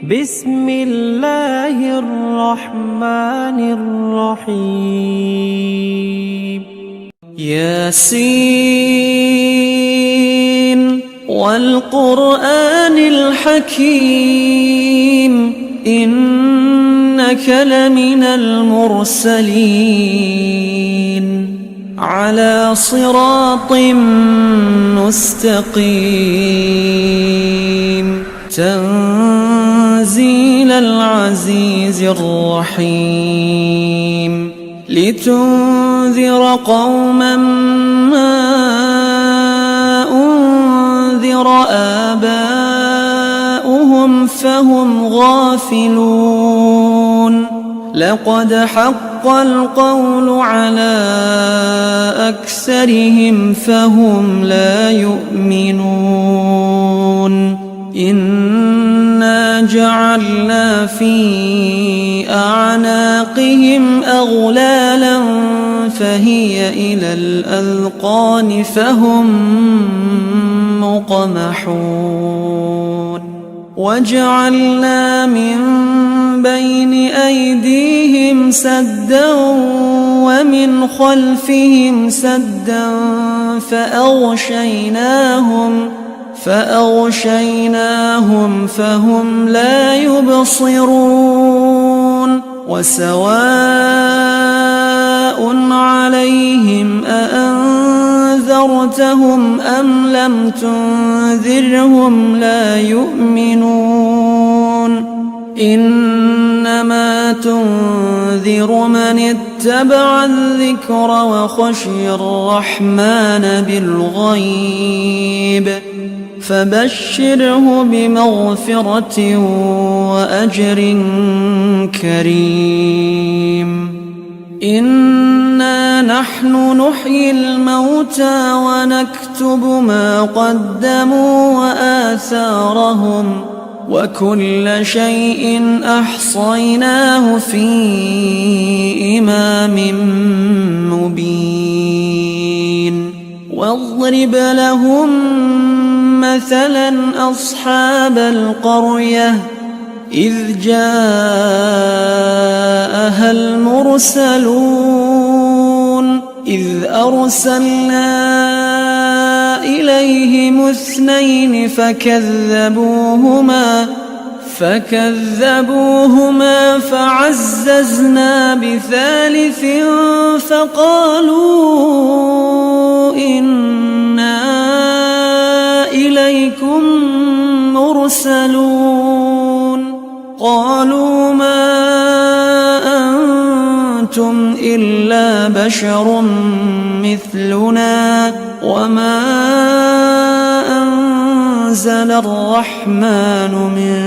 بسم الله الرحمن الرحيم. ياسين والقرآن الحكيم إنك لمن المرسلين على صراط مستقيم تنزيل العزيز الرحيم لتنذر قوما ما أنذر آباؤهم فهم غافلون لقد حق القول على أكثرهم فهم لا يؤمنون إنا جعلنا في أعناقهم أغلالا فهي إلى الأذقان فهم مقمحون وجعلنا من بين أيديهم سدا ومن خلفهم سدا فأغشيناهم فهم لا يبصرون وسواء عليهم أأنذرتهم أم لم تنذرهم لا يؤمنون إنما تنذر من اتبع الذكر وخشي الرحمن بالغيب فبشره بمغفرة وأجر كريم إنا نحن نحيي الموتى ونكتب ما قدموا وآثارهم وكل شيء أحصيناه في إمام مبين واضرب لهم مثلا أصحاب القرية إذ جاءها المرسلون إذ أرسلنا إليهم 2 فكذبوهما فعززنا ب3 فقالوا إنا إليكم مرسلون قالوا ما أنتم إلا بشر مثلنا وما أنزل الرحمن من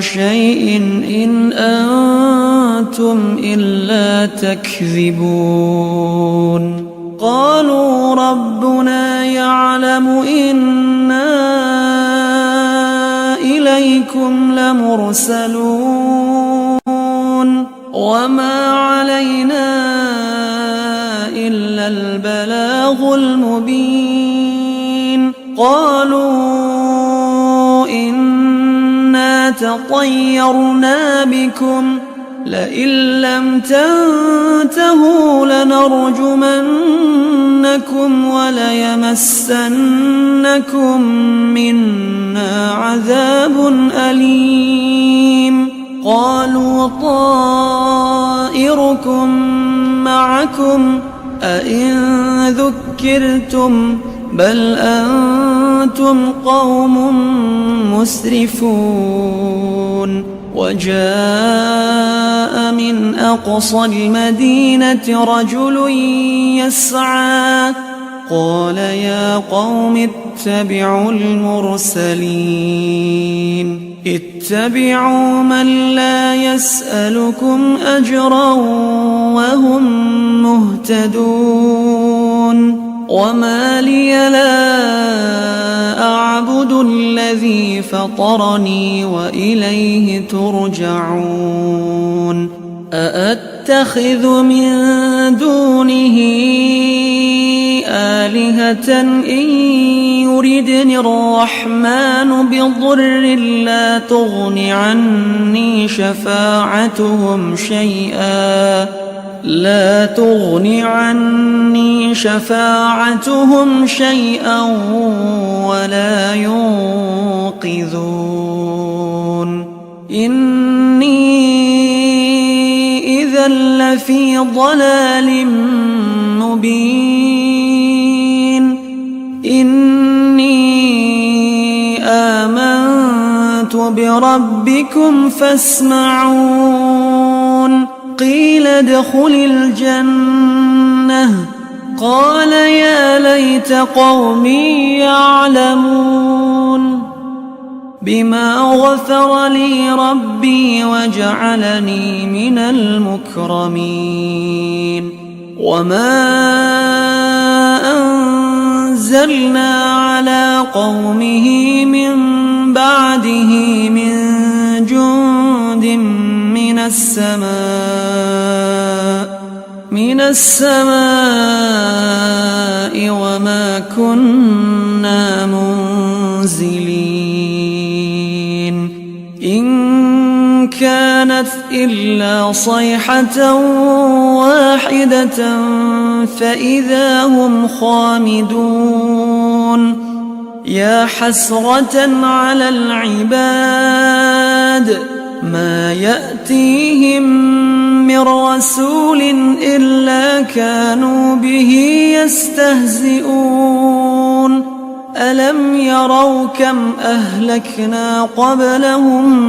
شيء إن أنتم إلا تكذبون قالوا ربنا يعلم إنا إليكم لمرسلون وما علينا إلا البلاغ المبين قالوا إنا تطيرنا بكم لئن لم تنتهوا لنرجمنكم وليمسنكم منا عذاب أليم قالوا طائركم معكم أئن ذكرتم بل أنتم قوم مسرفون وجاء من أقصى المدينة رجل يسعى قال يا قوم اتبعوا المرسلين اتبعوا من لا يسألكم أجرا وهم مهتدون وما لي لا أعبد الذي فطرني وإليه ترجعون أأتخذ من دونه آلهة إن يردني الرحمن بضر لا تغن عني شفاعتهم شيئا ولا ينقذون إني إذا لفي ضلال مبين إني آمنت بربكم فاسمعون قيل ادخل الجنة قال يا ليت قومي يعلمون بما غفر لي ربي وجعلني من المكرمين وما أنزلنا على قومه من بعده من جند من السماء وما كنا منزلين إن كانت إلا صيحة واحدة فإذا هم خامدون يا حسرة على العباد ما يأتيهم من رسول إلا كانوا به يستهزئون ألم يروا كم أهلكنا قبلهم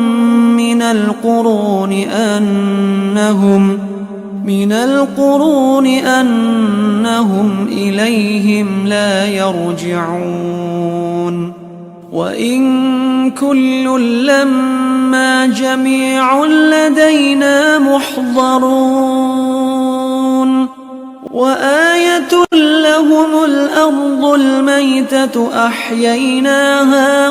من القرون أنهم إليهم لا يرجعون وإن كل لما جميع لدينا محضرون وآية لهم الأرض الميتة أحييناها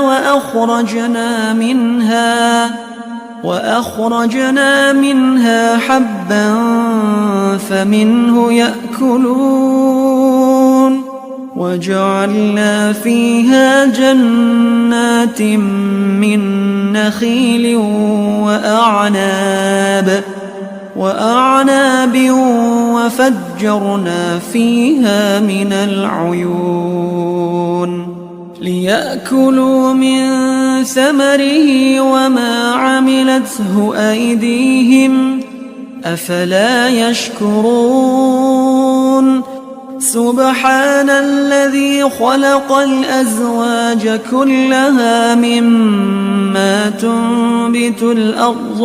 وأخرجنا منها حبا فمنه يأكلون وجعلنا فيها جنات من نخيل وأعناب وفجرنا فيها من العيون ليأكلوا من ثمره وما عملته أيديهم أفلا يشكرون سبحان الذي خلق الأزواج كلها مما تنبت الأرض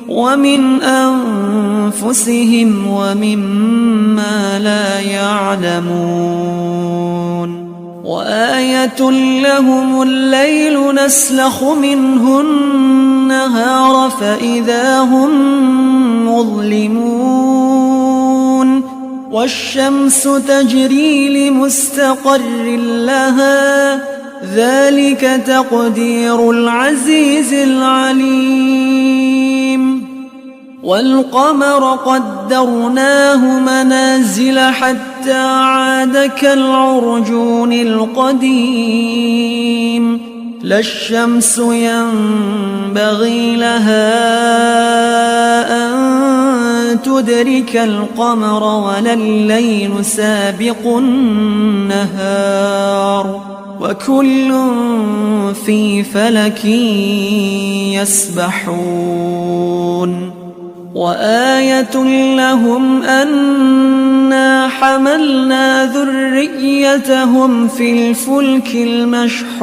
ومن أنفسهم ومما لا يعلمون وآية لهم الليل نسلخ منه النهار فإذا هم مظلمون والشمس تجري لمستقر لها ذلك تقدير العزيز العليم والقمر قدرناه منازل حتى عاد كالعرجون القديم لا الشمس ينبغي لها أن تدرك القمر ولا الليل سابق النهار وكل في فلك يسبحون وآية لهم أنا حملنا ذريتهم في الفلك المشحون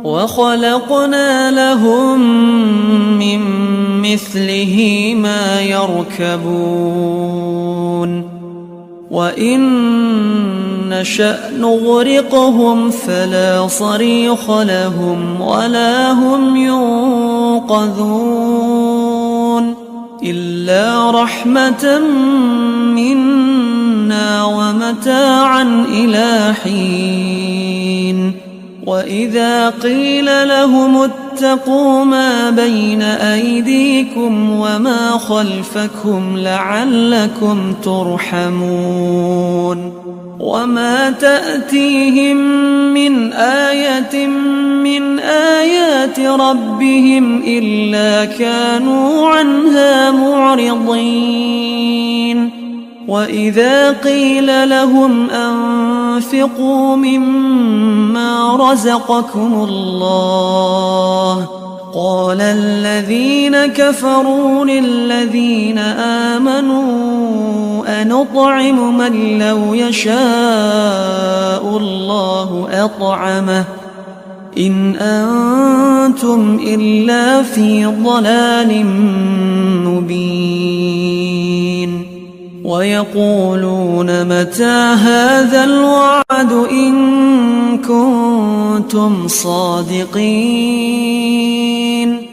وخلقنا لهم من مثله ما يركبون وإن نشأ نغرقهم فلا صريخ لهم ولا هم ينقذون إلا رحمة منا ومتاعا إلى حين وإذا قيل لهم اتقوا ما بين أيديكم وما خلفكم لعلكم ترحمون وما تأتيهم من آية من آيات ربهم إلا كانوا عنها معرضين وإذا قيل لهم أنفقوا مما رزقكم الله قال الذين كفروا للذين آمنوا أنطعم من لو يشاء الله أطعمه إن أنتم إلا في ضلال مبين ويقولون متى هذا الوعد إن كنتم صادقين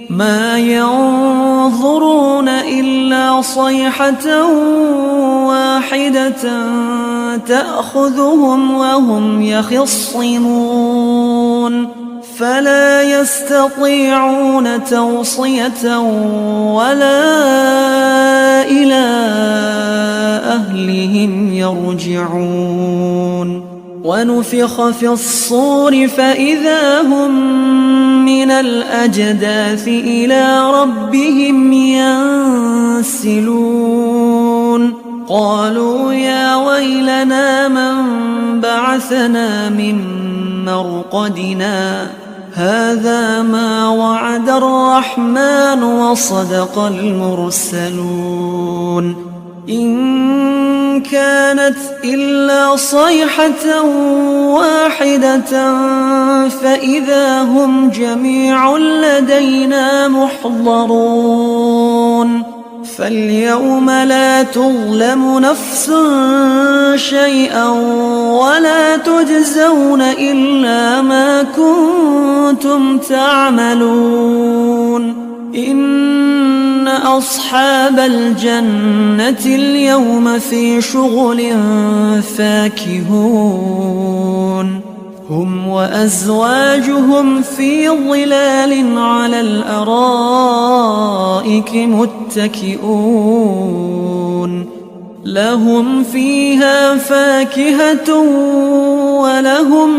ما ينظرون إلا صيحة واحدة تأخذهم وهم يخصمون فلا يستطيعون توصية ولا إلى أهلهم يرجعون ونفخ في الصور فإذا هم من الأجداث إلى ربهم ينسلون قالوا يا ويلنا من بعثنا من مرقدنا هذا ما وعد الرحمن وصدق المرسلون إن كانت إلا صيحة واحدة فإذا هم جميع لدينا محضرون فاليوم لا تظلم نفس شيئا ولا تجزون إلا ما كنتم تعملون إن أصحاب الجنة اليوم في شغل فاكهون هم وأزواجهم في ظلال على الأرائك متكئون لهم فيها فاكهة ولهم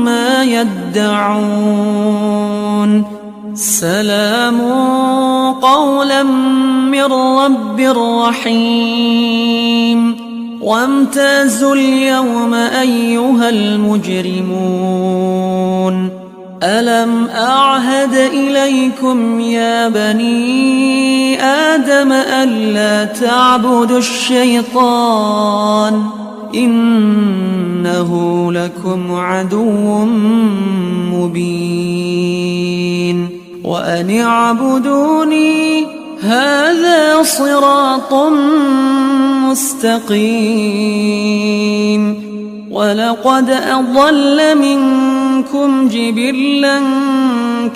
ما يدعون سلام قولا من رب رحيم وامتازوا اليوم أيها المجرمون ألم أعهد إليكم يا بني آدم ألا تعبدوا الشيطان إنه لكم عدو مبين وأن اعبدوني هذا صراط مستقيم ولقد أضل منكم جبلا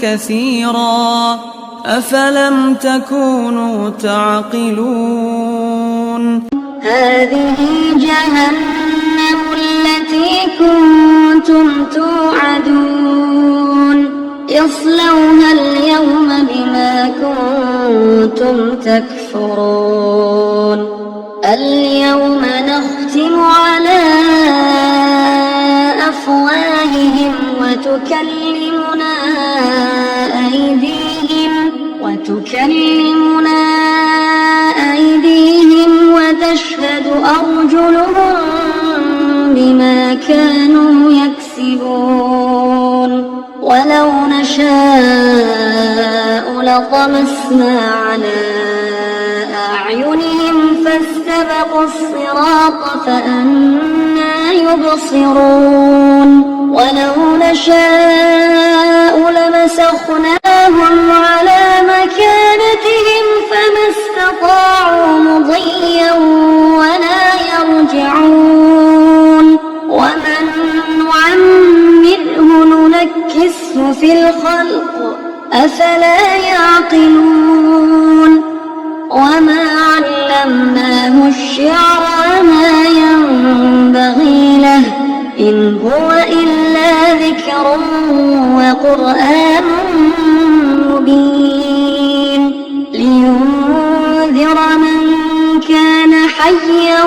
كثيرا أفلم تكونوا تعقلون هذه جهنم التي كنتم توعدون يصلوها اليوم بما كنتم تكفرون اليوم نختم على أفواههم وتكلمنا أيديهم وتشهد أرجلهم بما كانوا يكسبون ولو نشاء لطمسنا على أعينهم فاستبقوا الصراط فأنى يبصرون ولو نشاء لمسخناهم على مكانتهم فما استطاعوا مضيا ولا يرجعون ومن نعمره ننكسه في الخلق أفلا يعقلون وما علمناه الشعر وما ينبغي له إن هو إلا إلا ذكر وقرآن مبين لينذر من كان حيا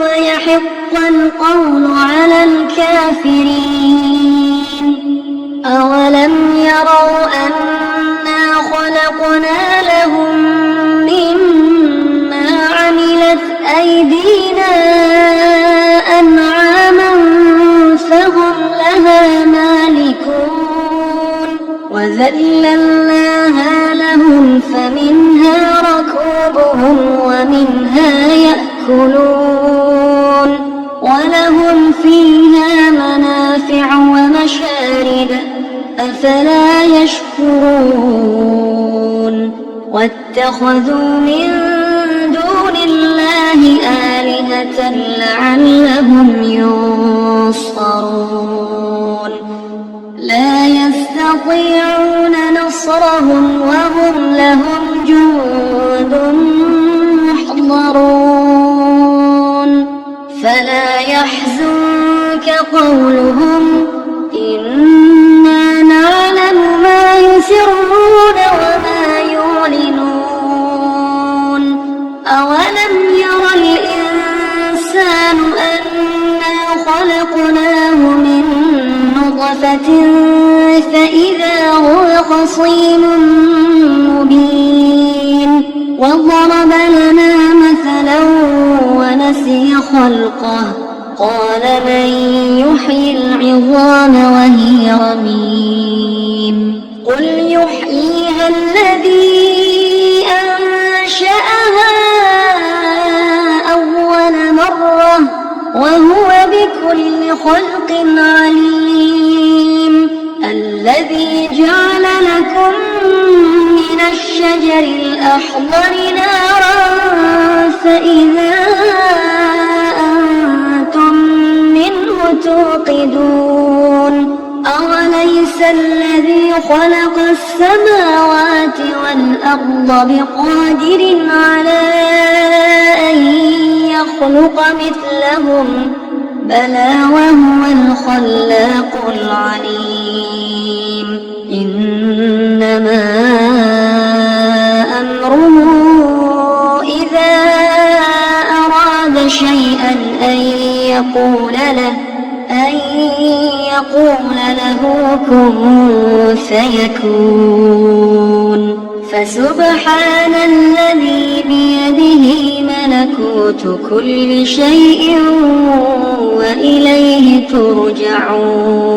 ويحق القول على الكافرين. أولم يروا أنا خلقنا لهم مما عملت أيدينا أنعاما فهم لها مالكون وذللناها لهم فمنها ركوبهم ومنها يأكلون ولهم فيها منافع ومشارب أفلا يشكرون. واتخذوا من دون الله آلهة لعلهم ينصرون لا يستطيعون نصرهم وهم لهم جند محضرون. فلا يحزنك قولهم إنا نعلم ما يسرون وما يعلنون. أولم ير الإنسان أنا خلقناه من نطفة فإذا هو خصيم مبين وضرب لنا مثلا ونسي خلقه قال من يحيي العظام وهي رميم قل يحييها الذي أنشأها أول مرة وهو بكل خلق عليم. الذي جعل لكم من الشجر الأخضر نارا فإذا أنتم منه توقدون. أوليس الذي خلق السماوات والأرض بقادر على أن يخلق مثلهم بلى وهو الخلاق العليم. إنما أمره إذا أراد شيئا أن يقول له كن فيكون. فسبحان الذي بيده ملكوت كل شيء وإليه ترجعون.